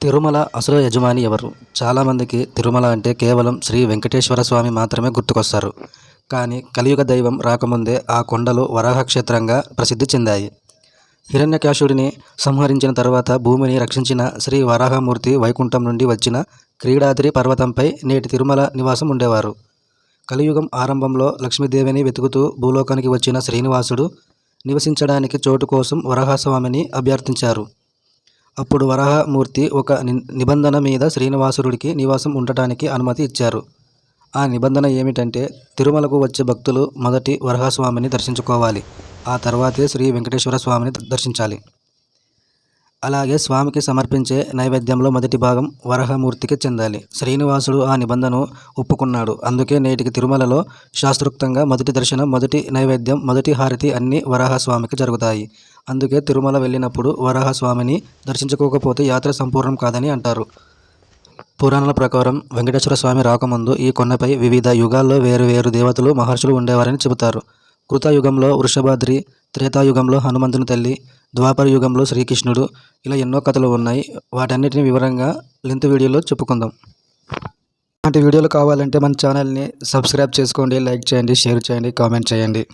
తిరుమల అసలు యజమాని ఎవరు? చాలామందికి తిరుమల అంటే కేవలం శ్రీ వెంకటేశ్వర స్వామి మాత్రమే గుర్తుకొస్తారు. కానీ కలియుగ దైవం రాకముందే ఆ కొండలు వరాహ క్షేత్రంగా ప్రసిద్ధి చెందాయి. హిరణ్యకాశుడిని సంహరించిన తర్వాత భూమిని రక్షించిన శ్రీ వరాహమూర్తి వైకుంఠం నుండి వచ్చిన క్రీడాద్రి పర్వతంపై నేటి తిరుమల నివాసం ఉండేవారు. కలియుగం ఆరంభంలో లక్ష్మీదేవిని వెతుకుతూ భూలోకానికి వచ్చిన శ్రీనివాసుడు నివసించడానికి చోటు కోసం వరాహస్వామిని అభ్యర్థించారు. అప్పుడు వరాహమూర్తి ఒక నిబంధన మీద శ్రీనివాసుడికి నివాసం ఉండటానికి అనుమతి ఇచ్చారు. ఆ నిబంధన ఏమిటంటే తిరుమలకు వచ్చే భక్తులు మొదటి వరాహస్వామిని దర్శించుకోవాలి. ఆ తర్వాతే శ్రీ వెంకటేశ్వర స్వామిని దర్శించాలి. అలాగే స్వామికి సమర్పించే నైవేద్యంలో మొదటి భాగం వరాహమూర్తికి చెందాలి. శ్రీనివాసుడు ఆ నిబంధనను ఒప్పుకున్నాడు. అందుకే నేటికి తిరుమలలో శాస్త్రోక్తంగా మొదటి దర్శనం, మొదటి నైవేద్యం, మొదటి హారతి అన్నీ వరాహస్వామికి జరుగుతాయి. అందుకే తిరుమల వెళ్ళినప్పుడు వరాహస్వామిని దర్శించుకోకపోతే యాత్ర సంపూర్ణం కాదని అంటారు. పురాణాల ప్రకారం వెంకటేశ్వర స్వామి రాకముందు ఈ కొండపై వివిధ యుగాల్లో వేరు వేరు దేవతలు, మహర్షులు ఉండేవారని చెబుతారు. కృతయుగంలో వృషభాద్రి, త్రేతాయుగంలో హనుమంతుని తల్లి, ద్వాపర యుగంలో శ్రీకృష్ణుడు, ఇలా ఎన్నో కథలు ఉన్నాయి. వాటన్నిటిని వివరంగా లెంత్ వీడియోలో చెప్పుకుందాం. అలాంటి వీడియోలు కావాలంటే మన ఛానల్ని సబ్స్క్రైబ్ చేసుకోండి, లైక్ చేయండి, షేర్ చేయండి, కామెంట్ చేయండి.